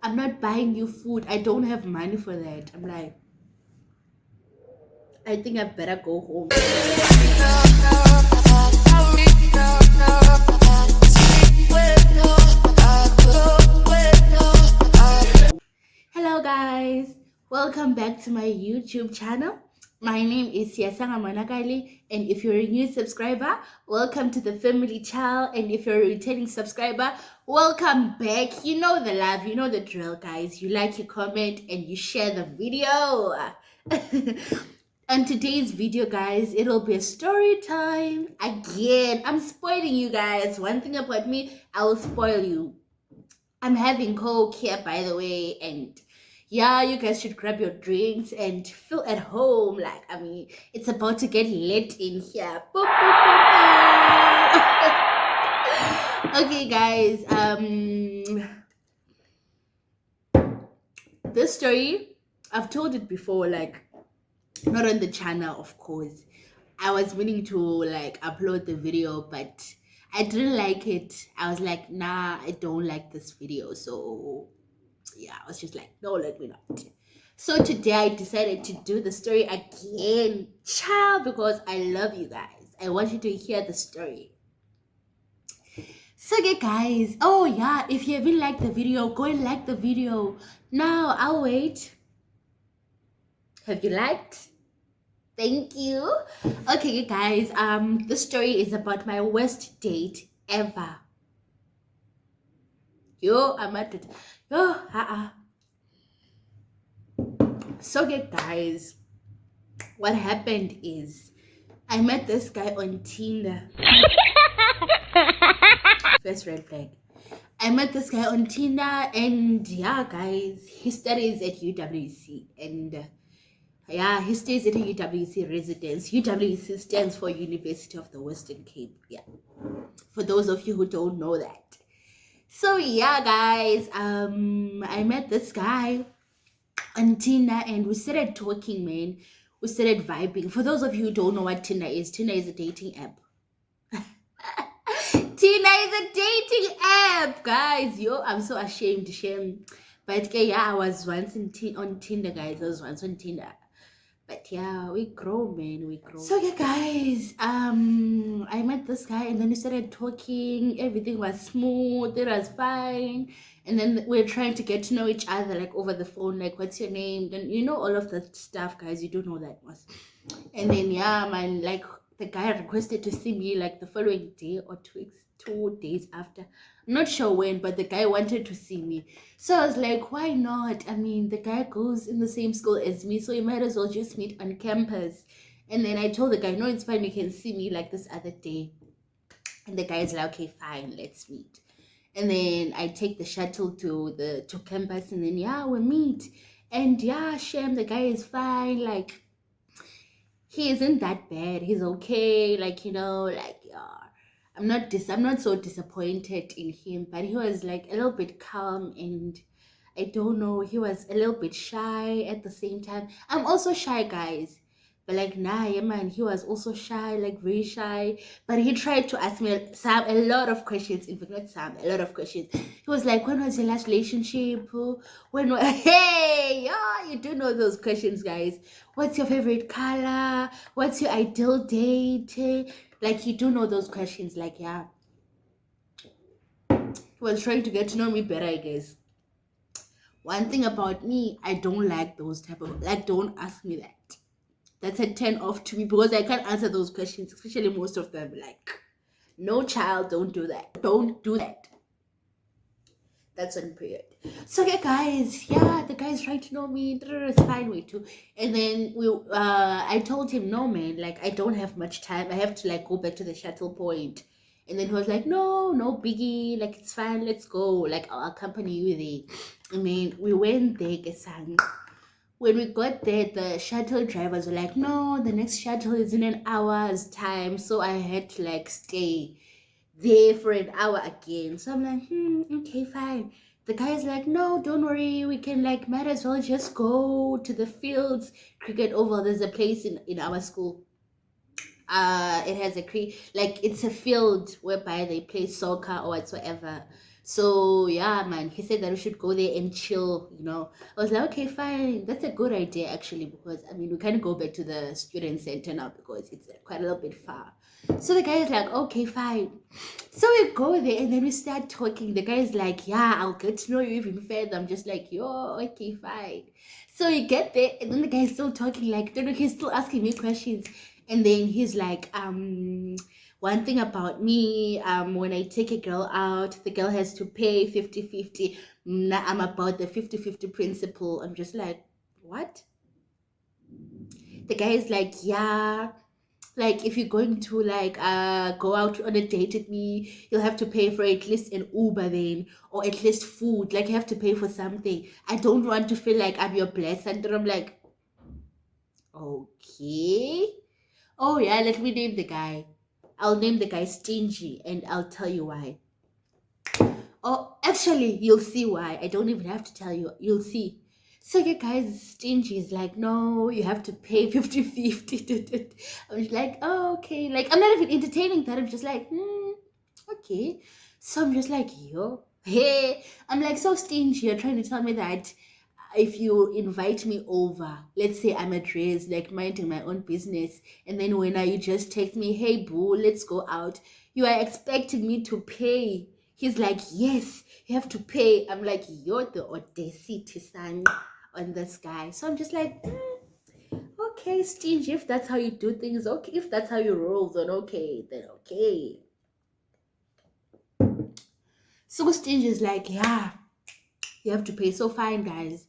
I'm not buying you food. I don't have money for that. I'm like, I think I better go home. Hello guys, welcome back to my YouTube channel. My name is Siyasanga.M, and if you're a new subscriber, welcome to the family channel. And if you're a returning subscriber, welcome back. You know the love, you know the drill, guys. You like, you comment, and you share the video. On today's video, guys, it'll be a story time again. I'm spoiling you guys. One thing about me, I will spoil you. I'm having Coke here, by the way, and yeah, you guys should grab your drinks and feel at home. Like, I mean, it's about to get lit in here. Boop, boop, boop, boop. Okay, guys. This story, I've told it before, like, not on the channel, of course. I was willing to like upload the video, but I didn't like it. I was like, nah, I don't like this video. So yeah, I was just like, no, let me not. So today I decided to do the story again, child, because I love you guys. I want you to hear the story. So okay, guys. Oh yeah, if you haven't liked the video, go and like the video. Now I'll wait. Have you liked? Thank you. Okay, guys. The story is about my worst date ever. Yo, I'm at it. Yo, So, okay, guys. What happened is I met this guy on Tinder. First red flag. I met this guy on Tinder, and yeah, guys, he studies at UWC, and yeah, he stays at a UWC residence. UWC stands for University of the Western Cape. Yeah, for those of you who don't know that. So yeah, guys, I met this guy on Tinder, and we started talking, man. We started vibing. For those of you who don't know what Tinder is a dating app. Tinder is a dating app, guys. Yo, I'm so ashamed. But okay, yeah, I was once on Tinder, guys. I was once on Tinder. But yeah, we grow, man. We grow. So yeah, guys. I met this guy, and then we started talking. Everything was smooth. It was fine. And then we're trying to get to know each other, like over the phone. Like, what's your name? Then you know all of that stuff, guys. You don't know that much. And then yeah, man, like the guy requested to see me like the following day or 2 days after. I'm not sure when, but the guy wanted to see me. So I was like, why not? I mean, the guy goes in the same school as me, so you might as well just meet on campus. And then I told the guy, no, it's fine, you can see me like this other day. And the guy is like, okay, fine, let's meet. And then I take the shuttle to campus, and then yeah, we meet. And yeah, Shem, the guy is fine, like he isn't that bad. He's okay, like, you know, like yeah. I'm not so disappointed in him, but he was like a little bit calm, and I don't know, he was a little bit shy at the same time. I'm also shy, guys. But like nah, yeah, man, he was also shy, like very shy. But he tried to ask me a lot of questions. In fact, not some, a lot of questions. He was like, when was your last relationship? When was hey, yeah, you do know those questions, guys. What's your favorite color? What's your ideal date? Like, you do know those questions, like yeah. He was trying to get to know me better, I guess. One thing about me, I don't like those type of, like, don't ask me that. That's a turn off to me, because I can't answer those questions, especially most of them. Like, no, child, don't do that. Don't do that. That's one period. So yeah, guys, yeah, the guy's trying to know me. It's fine, way too. And then I told him, no, man, like I don't have much time. I have to like go back to the shuttle point. And then he was like, no biggie, like it's fine, let's go. Like I'll accompany you there. And then we went there, Gesang. When we got there, the shuttle drivers were like, no, the next shuttle is in an hour's time. So I had to like stay there for an hour again. So I'm like, okay, fine. The guy's like, no, don't worry, we can like might as well just go to the fields, cricket oval. There's a place in our school. It has like it's a field whereby they play soccer or whatsoever. So yeah, man, he said that we should go there and chill, you know. I was like, okay, fine. That's a good idea actually, because I mean we can't go back to the student center now because it's quite a little bit far. So the guy is like, okay, fine. So we go there and then we start talking. The guy is like, yeah, I'll get to know you even further. I'm just like, yo, okay, fine. So we get there and then the guy is still talking, like, don't know, he's still asking me questions. And then he's like, one thing about me, when I take a girl out, the girl has to pay 50-50. I'm about the 50-50 principle. I'm just like, what? The guy is like, yeah, like if you're going to like go out on a date with me, you'll have to pay for at least an Uber then, or at least food. Like you have to pay for something. I don't want to feel like I'm your blessed. And I'm like, okay. Oh yeah, let me name the guy. I'll name the guy Stingy, and I'll tell you why. Oh, actually, you'll see why. I don't even have to tell you. You'll see. So your guy's stingy is like, no, you have to pay 50-50. I'm just like, oh, okay. Like, I'm not even entertaining that. I'm just like, okay. So I'm just like, yo, hey. I'm like, so stingy. You're trying to tell me that if you invite me over, let's say I'm at Ray's, like minding my own business, and then when you just text me, hey boo, let's go out, you are expecting me to pay. He's like, yes, you have to pay. I'm like, you're the audacity son on this guy. So I'm just like, okay, stingy, if that's how you do things, okay, if that's how you roll, then okay, then okay. So stingy is like, yeah, you have to pay. So fine, guys.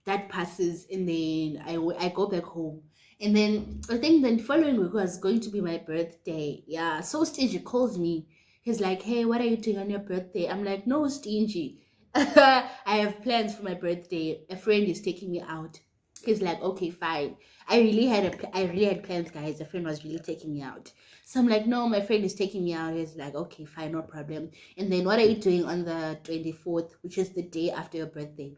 That passes, and then I go back home. And then I think the following week was going to be my birthday. Yeah. So Stingy calls me. He's like, hey, what are you doing on your birthday? I'm like, no, Stingy. I have plans for my birthday. A friend is taking me out. He's like, okay, fine. I really had plans, guys. A friend was really taking me out. So I'm like, no, my friend is taking me out. He's like, okay, fine, no problem. And then what are you doing on the 24th, which is the day after your birthday?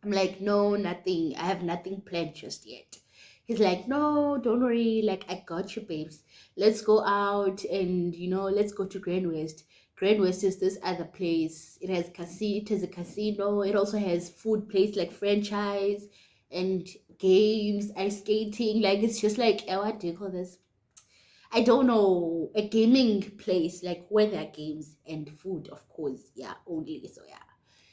I'm like, no, nothing. I have nothing planned just yet. He's like, no, don't worry. Like, I got you, babes. Let's go out and, let's go to Grand West. Grand West is this other place. It has a casino. It also has food place like franchise and games, ice skating. Like, it's just like, what do you call this? I don't know, a gaming place like where there are games and food, of course. Yeah, only. So yeah.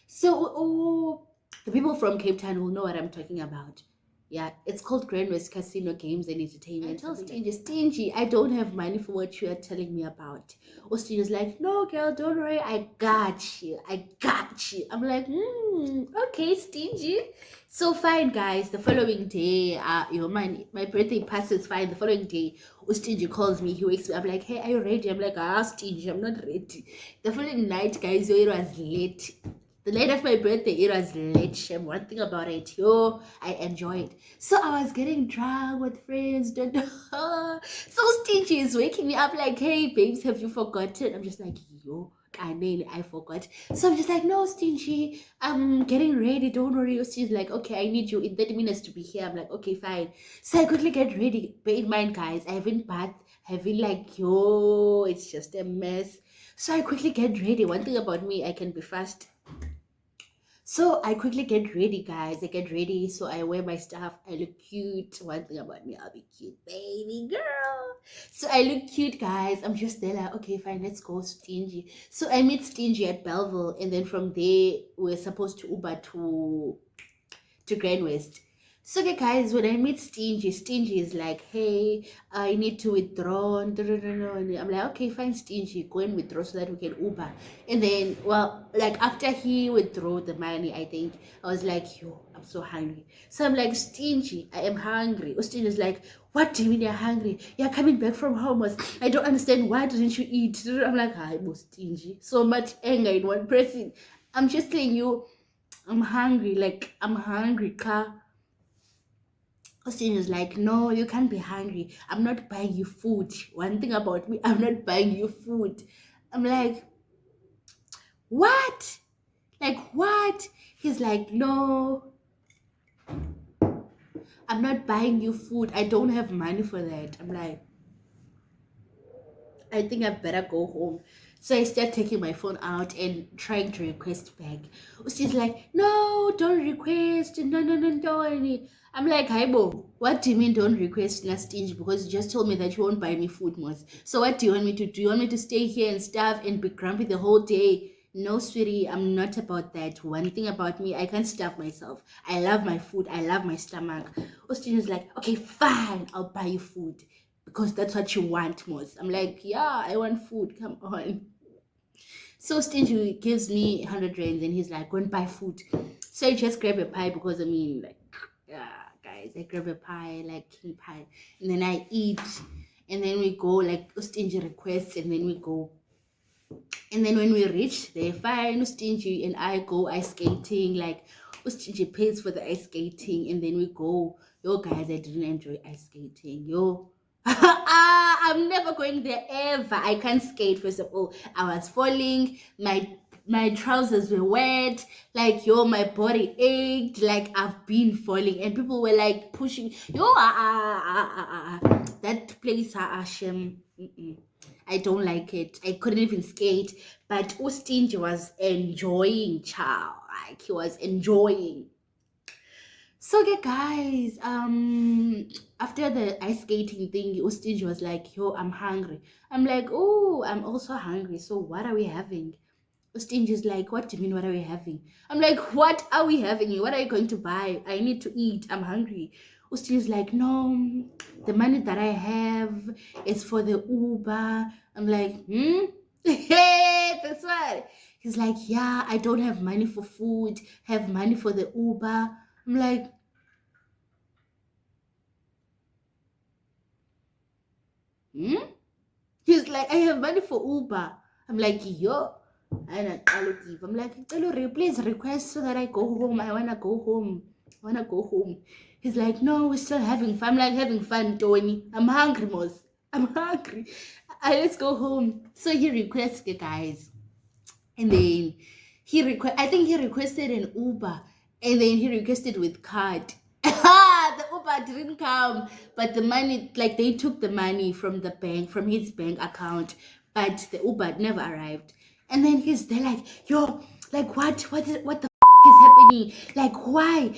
So the people from Cape Town will know what I'm talking about. Yeah, it's called Grand West Casino Games and Entertainment. I tell Stingy, Stingy, I don't have money for what you are telling me about. Or Stingy's like, no, girl, don't worry, I got you. I got you. I'm like, okay, Stingy. So fine, guys. The following day, my birthday passes fine. The following day, Stingy calls me. He wakes me up like, hey, are you ready? I'm like, Stingy, I'm not ready. The following night, guys, it was late. The night of my birthday, it was late, Shem. One thing about it, yo, I enjoyed. So I was getting drunk with friends. So Stingy is waking me up like, hey, babes, have you forgotten? I'm just like, yo, I forgot. So I'm just like, no, Stingy, I'm getting ready. Don't worry. She's like, okay, I need you in 30 minutes to be here. I'm like, okay, fine. So I quickly get ready. Bear in mind, guys, I haven't bathed. Having like, yo, it's just a mess. So I quickly get ready. One thing about me, I can be fast. So I quickly get ready, guys. I get ready. So I wear my stuff. I look cute. One thing about me, I'll be cute, baby girl. So I look cute, guys. I'm just there like, okay, fine, let's go, Stingy. So I meet Stingy at Belleville. And then from there, we're supposed to Uber to Grand West. So, okay, guys, when I meet Stingy, Stingy is like, hey, I need to withdraw. And I'm like, okay, fine, Stingy, go and withdraw so that we can Uber. And then, well, like after he withdrew the money, I think, I was like, yo, I'm so hungry. So I'm like, Stingy, I am hungry. Stingy is like, what do you mean you're hungry? You're coming back from homeless. I don't understand. Why didn't you eat? I'm like, I'm Stingy. So much anger in one person. I'm just telling you, I'm hungry. Like, I'm hungry, car. Austin is like, no, you can't be hungry. I'm not buying you food. One thing about me, I'm not buying you food. I'm like, what? Like, what? He's like, no, I'm not buying you food. I don't have money for that. I'm like, I think I better go home. So I start taking my phone out and trying to request back. She's like, no, don't request. No, no, no, don't. I'm like, Haibo, what do you mean don't request last inch? Because you just told me that you won't buy me food, Mos. So what do you want me to do? You want me to stay here and starve and be grumpy the whole day? No, sweetie, I'm not about that. One thing about me, I can't starve myself. I love my food. I love my stomach. Austin is like, okay, fine, I'll buy you food because that's what you want, Mos. I'm like, yeah, I want food. Come on. So stingy gives me 100 rands and he's like, go and buy food. So I just grab a pie because I mean, like, yeah, guys, I grab a pie, like king pie, and then I eat, and then we go, like, stingy requests, and then we go. And then when we reach there, fine, stingy and I go ice skating, like, stingy pays for the ice skating, and then we go. Yo, guys, I didn't enjoy ice skating. Yo, I'm never going there ever. I can't skate. First of all, I was falling. My trousers were wet. Like, yo, my body ached. Like, I've been falling, and people were like pushing. Yo, that place, Shem. I don't like it. I couldn't even skate. But Ustinji was enjoying, chow. Like, he was enjoying. So yeah, guys, after the ice skating thing, Ustinji was like, yo, I'm hungry. I'm like, oh, I'm also hungry. So what are we having? Ustinji is like, what do you mean, what are we having? I'm like, what are we having? What are you going to buy? I need to eat. I'm hungry. Ustinji is like, no, the money that I have is for the Uber. I'm like, Hey, that's what. He's like, yeah, I don't have money for food, have money for the Uber. I'm like, hmm? He's like, I have money for Uber. I'm like, yo. And I'll give. I'm like, please request so that I go home. I wanna go home. I wanna go home. He's like, no, we're still having fun. I'm like, having fun, Tony. I'm hungry, Mos. I'm hungry. Let's go home. So he requests, guys. And then I think he requested an Uber, and then he requested with card. The Uber didn't come, but the money, like, they took the money from the bank, from his bank account, but the Uber never arrived. And then they're like, yo, like, what the is happening? Like, why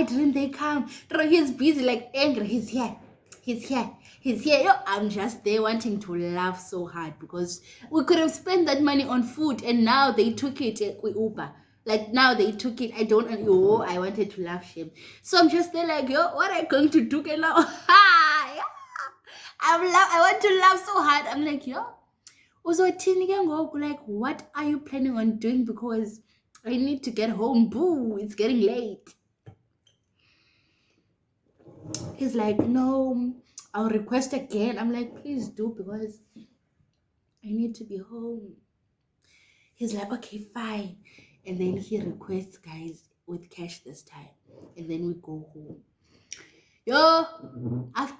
didn't they come? He's busy, like, angry. He's here. Yo, I'm just there wanting to laugh so hard because we could have spent that money on food, and now they took it with Uber. Like, now they took it. I don't. Yo, I wanted to laugh him. So I'm just there like, yo, what are you going to do now? I want to laugh so hard. I'm like, yo, also like, what are you planning on doing? Because I need to get home. Boo, it's getting late. He's like, no, I'll request again. I'm like, please do, because I need to be home. He's like, okay, fine. And then he requests, guys, with cash this time. And then we go home. Yo,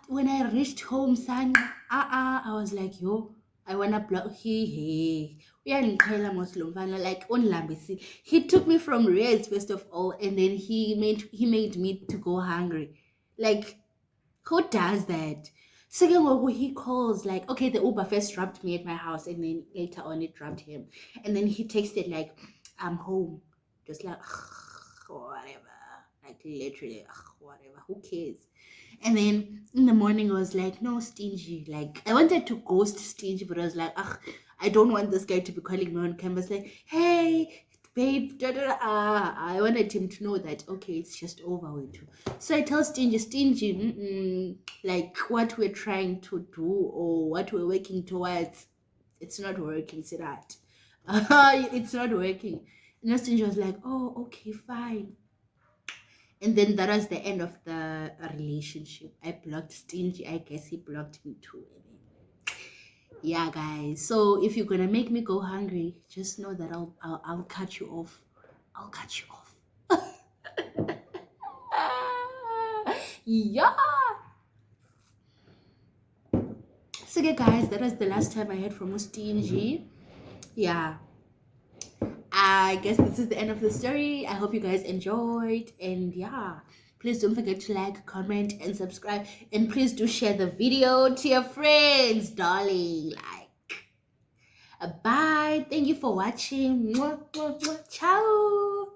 when I reached home, son, I was like, yo, I wanna block he like on. He took me from Reds first of all, and then he made me to go hungry. Like, who does that? Second one, he calls, like, okay, the Uber first dropped me at my house, and then later on it dropped him. And then he texted, like, I'm home. Just like, whatever. Like, literally, whatever. Who cares? And then in the morning, I was like, no, stingy. Like, I wanted to ghost stingy, but I was like, I don't want this guy to be calling me on campus, like, hey, babe, da, da, da. I wanted him to know that, okay, it's just over with you. So I tell Stingy, like, what we're trying to do or what we're working towards, it's not working, say that. It's not working. And Stingy was like, oh, okay, fine. And then that was the end of the relationship. I blocked Stingy. I guess he blocked me too. Yeah, guys. So if you're gonna make me go hungry, just know that I'll cut you off. I'll cut you off. Yeah. So yeah, guys, that was the last time I heard from Stingy. Yeah. I guess this is the end of the story. I hope you guys enjoyed, and yeah, please don't forget to like, comment, and subscribe, and please do share the video to your friends, darling. Like, Bye. Thank you for watching. Mwah, mwah, mwah. Ciao.